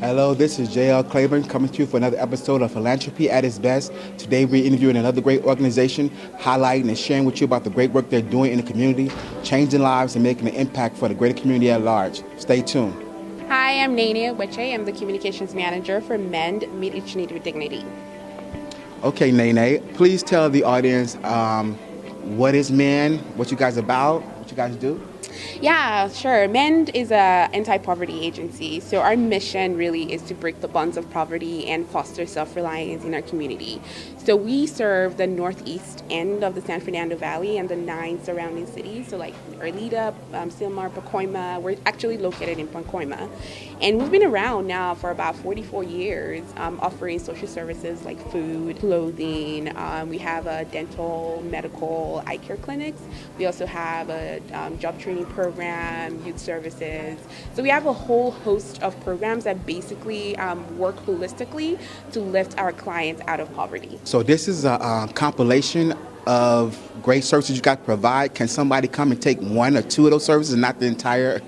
Hello, this is JL Claiborne coming to you for another episode of Philanthropy at its Best. Today we're interviewing another great organization, highlighting and sharing with you about the great work they're doing in the community, changing lives and making an impact for the greater community at large. Stay tuned. Hi, I'm Nania Weche. I'm the Communications Manager for MEND, Meet Each Need with Dignity. Okay, Nene, please tell the audience what is MEND, what you guys about, what you guys do. Yeah, sure. MEND is an anti-poverty agency. So our mission really is to break the bonds of poverty and foster self-reliance in our community. So we serve the northeast end of the San Fernando Valley and the 9 surrounding cities. So like Arleta, Silmar, Pacoima. We're actually located in Pacoima. And we've been around now for about 44 years, offering social services like food, clothing. We have a dental, medical, eye care clinics. We also have a job training program, youth services. So we have a whole host of programs that basically work holistically to lift our clients out of poverty. So this is a compilation of great services you guys provide. Can somebody come and take one or two of those services and not the entire?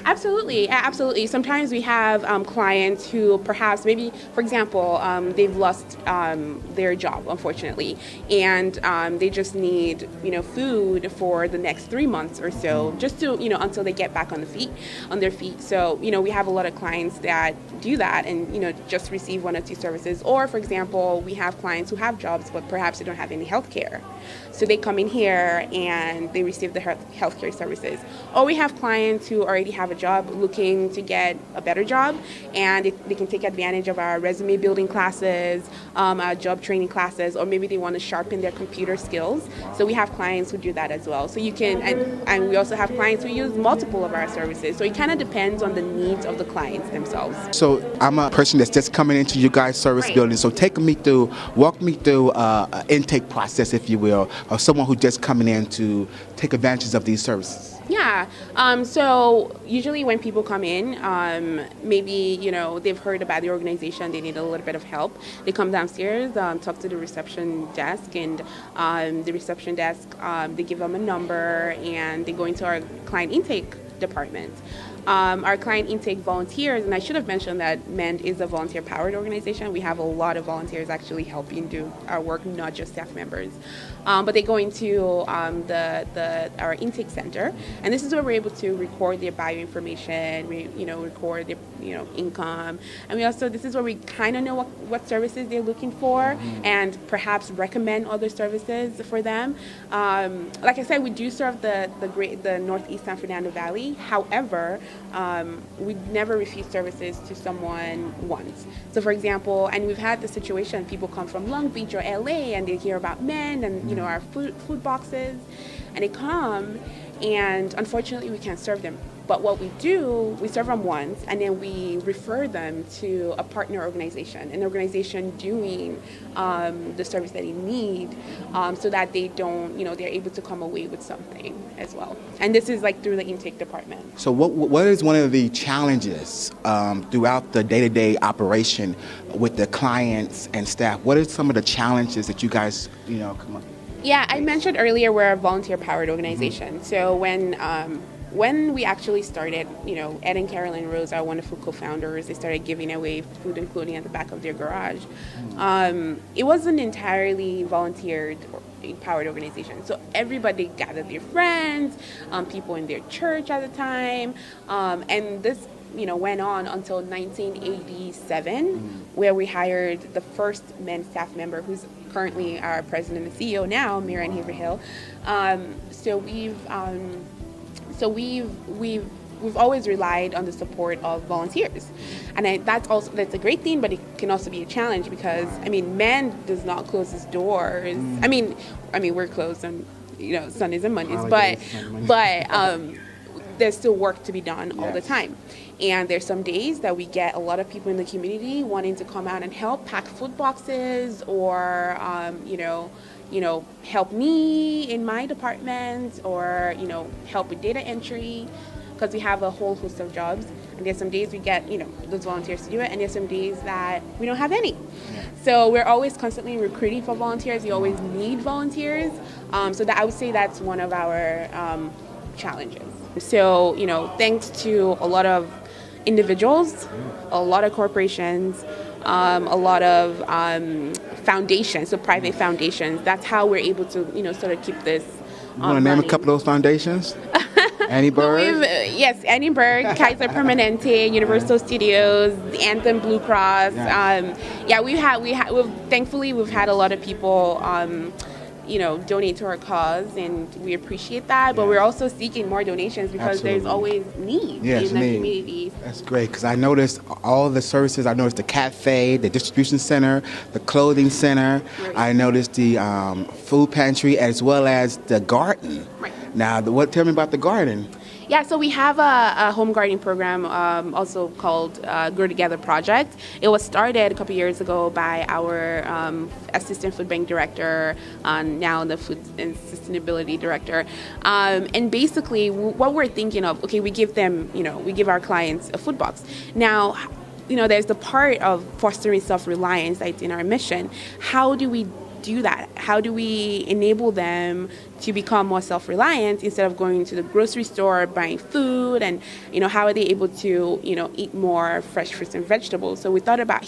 Absolutely, absolutely. Sometimes we have clients who perhaps maybe, for example, they've lost their job, unfortunately, and they just need, food for the next 3 months or so, just to, until they get back on their feet. So, we have a lot of clients that do that and, just receive 1 or 2 services. Or, for example, we have clients who have jobs, but perhaps they don't have any health care. So they come in here and they receive the health care services. Or we have clients who already have a job looking to get a better job, and they can take advantage of our resume building classes, our job training classes, or maybe they want to sharpen their computer skills. So we have clients who do that as well. So you can, and we also have clients who use multiple of our services. So it kind of depends on the needs of the clients themselves. So I'm a person that's just coming into you guys' service building. So walk me through an intake process, if you will, of someone who's just coming in to take advantage of these services. Yeah. So usually when people come in, maybe, they've heard about the organization, they need a little bit of help. They come downstairs, talk to the reception desk, and the reception desk, they give them a number, and they go into our client intake department. Our client intake volunteers, and I should have mentioned that MEND is a volunteer-powered organization. We have a lot of volunteers actually helping do our work, not just staff members. But they go into our intake center, and this is where we're able to record their bio information, record their income, and this is where we kind of know what services they're looking for, and perhaps recommend other services for them. Like I said, we do serve the northeast San Fernando Valley. However, we never refuse services to someone once. So for example, and we've had the situation, people come from Long Beach or LA and they hear about MEND and our food boxes, and they come, and unfortunately we can't serve them. But what we do, we serve them once, and then we refer them to a partner organization, an organization doing the service that they need, so that they don't, they're able to come away with something as well. And this is like through the intake department. So what is one of the challenges throughout the day-to-day operation with the clients and staff? What are some of the challenges that you guys, come up with? Yeah, I mentioned earlier we're a volunteer-powered organization. So when we actually started, Ed and Carolyn Rose, our wonderful co-founders, they started giving away food and clothing at the back of their garage. It wasn't entirely volunteer-powered organization. So everybody gathered their friends, people in their church at the time, and this went on until 1987, where we hired the first MEND staff member, who's currently our president and CEO now, Miriam Haverhill. So we've always relied on the support of volunteers, and that's a great thing, but it can also be a challenge because MEND does not close its doors. I mean we're closed on Sundays and Mondays, but there's still work to be done all the time. And there's some days that we get a lot of people in the community wanting to come out and help pack food boxes, or help me in my department, or help with data entry, because we have a whole host of jobs. And there's some days we get those volunteers to do it, and there's some days that we don't have any. So we're always constantly recruiting for volunteers. We always need volunteers. So that I would say that's one of our challenges. So thanks to a lot of individuals, a lot of corporations, a lot of foundations, so private foundations. That's how we're able to, sort of keep this. You want to name a couple of those foundations? Annie Bird? Yes, Annie Bird, Kaiser Permanente, Universal Studios, Anthem Blue Cross. Thankfully we've had a lot of people donate to our cause, and we appreciate that. But we're also seeking more donations because there's always need in the community. That's great, because I noticed all the services. I noticed the cafe, the distribution center, the clothing center. Right. I noticed the food pantry as well as the garden. Right. Now, tell me about the garden. Yeah, so we have a home gardening program also called Grow Together Project. It was started a couple years ago by our assistant food bank director, now the food and sustainability director. And basically what we're thinking of, we give our clients a food box. Now, there's the part of fostering self-reliance that's in our mission. How do we do that? How do we enable them to become more self-reliant instead of going to the grocery store, buying food, and how are they able to eat more fresh fruits and vegetables? So he thought about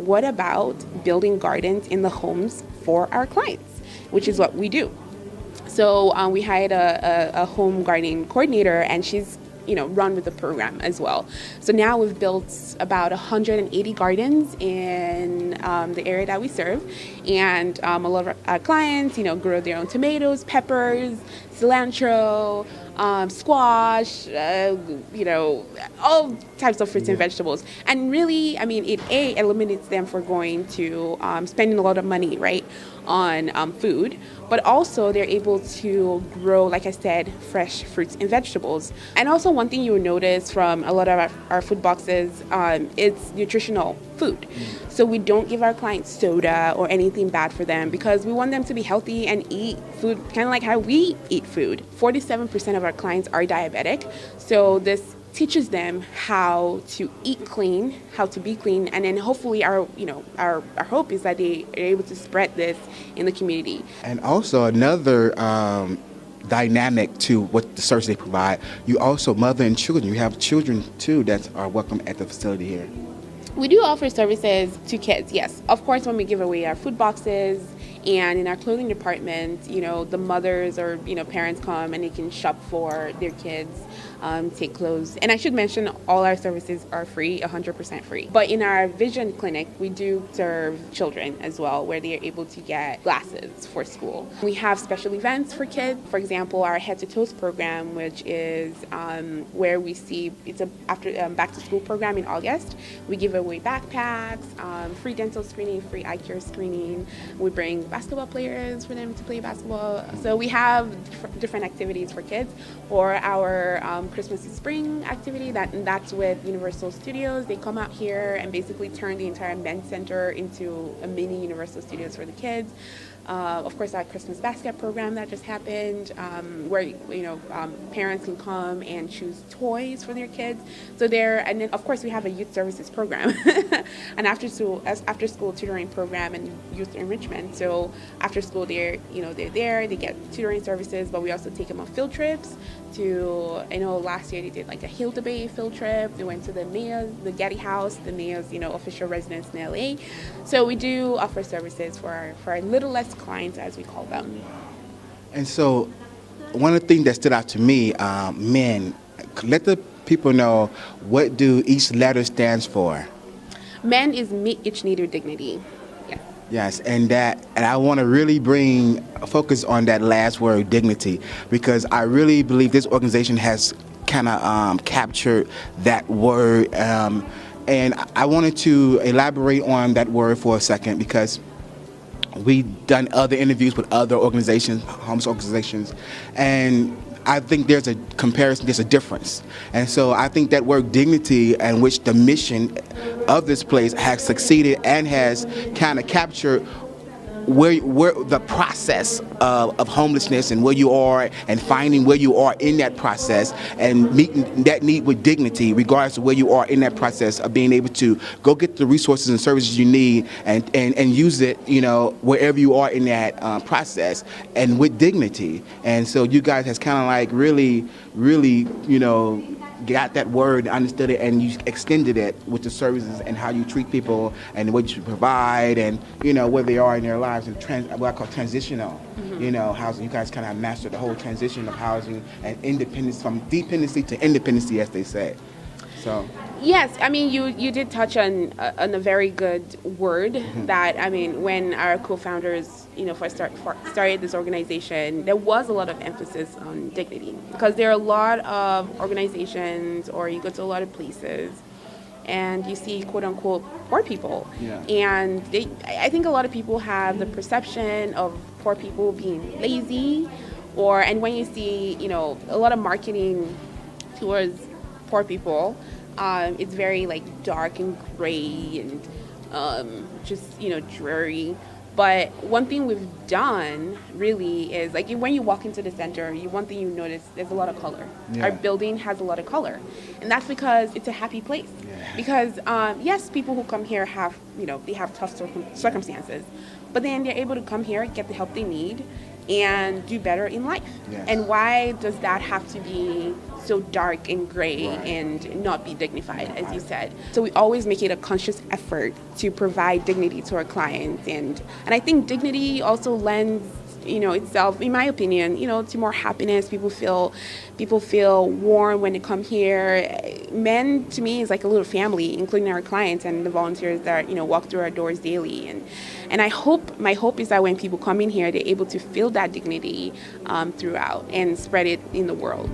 what about building gardens in the homes for our clients, which is what we do. So we hired a home gardening coordinator, and she's run with the program as well. So now we've built about 180 gardens in the area that we serve, and a lot of our clients, grow their own tomatoes, peppers, cilantro, squash, all types of fruits and vegetables. And really, it eliminates them for going to spending a lot of money, right, on food, but also they're able to grow, like I said, fresh fruits and vegetables. And also one thing you will notice from a lot of our food boxes, it's nutritional food. So we don't give our clients soda or anything bad for them because we want them to be healthy and eat food kind of like how we eat food. 47% of our clients are diabetic, so this teaches them how to eat clean, how to be clean, and then hopefully our hope is that they are able to spread this in the community. And also another dynamic to what the service they provide, you also mother and children. You have children too that are welcome at the facility here. We do offer services to kids, yes. Of course, when we give away our food boxes and in our clothing department, the mothers or parents come and they can shop for their kids, take clothes. And I should mention all our services are free, 100% free. But in our vision clinic, we do serve children as well, where they are able to get glasses for school. We have special events for kids. For example, our Head to Toes program, which is where we see, it's a after back to school program in August. We give away backpacks, free dental screening, free eye care screening. We bring basketball players for them to play basketball. So we have different activities for kids. Or our Christmas and Spring activity, that's with Universal Studios. They come out here and basically turn the entire MEND Center into a mini Universal Studios for the kids. Of course, our Christmas basket program that just happened, where parents can come and choose toys for their kids. So and then of course we have a youth services program, an after school tutoring program and youth enrichment. So after school they're there, they get tutoring services, but we also take them on field trips to, last year they did like a Hill to Bay field trip. They went to the mayor's, the Getty House, the mayor's, official residence in LA. So we do offer services for our little less clients, as we call them. And so one of the things that stood out to me, MEND, let the people know, what do each letter stands for? MEND is Meet Each Need with Dignity. Yes, and I want to really bring focus on that last word, dignity, because I really believe this organization has kind of captured that word, and I wanted to elaborate on that word for a second, because we've done other interviews with other organizations, homeless organizations, and I think there's a comparison, there's a difference. And so I think that word dignity, and which the mission of this place has succeeded and has kind of captured where the process of homelessness and where you are, and finding where you are in that process and meeting that need with dignity, regardless of where you are in that process of being able to go get the resources and services you need and use it, wherever you are in that process, and with dignity. And so you guys has kind of like really, got that word, understood it, and you extended it with the services and how you treat people and what you provide, and where they are in their lives, and what I call transitional. Housing. You guys kind of mastered the whole transition of housing and independence, from dependency to independency, as they say. So. Yes, I mean, you did touch on a very good word. That, I mean, when our co-founders, first started this organization, there was a lot of emphasis on dignity, because there are a lot of organizations, or you go to a lot of places, and you see quote unquote poor people. Yeah. And I think a lot of people have the perception of poor people being lazy, and when you see, a lot of marketing towards poor people, it's very like dark and gray and just dreary. But one thing we've done really is, like, when you walk into the center, one thing you notice, there's a lot of color. Yeah. Our building has a lot of color, and that's because it's a happy place. Yeah. Because yes, people who come here have they have tough circumstances, but then they're able to come here, get the help they need, and do better in life. Yes. And why does that have to be so dark and gray, right, and not be dignified, as you said? So we always make it a conscious effort to provide dignity to our clients, and I think dignity also lends itself, in my opinion, to more happiness. People feel warm when they come here. MEND, to me, is like a little family, including our clients and the volunteers that walk through our doors daily. And my hope is that when people come in here, they're able to feel that dignity throughout and spread it in the world.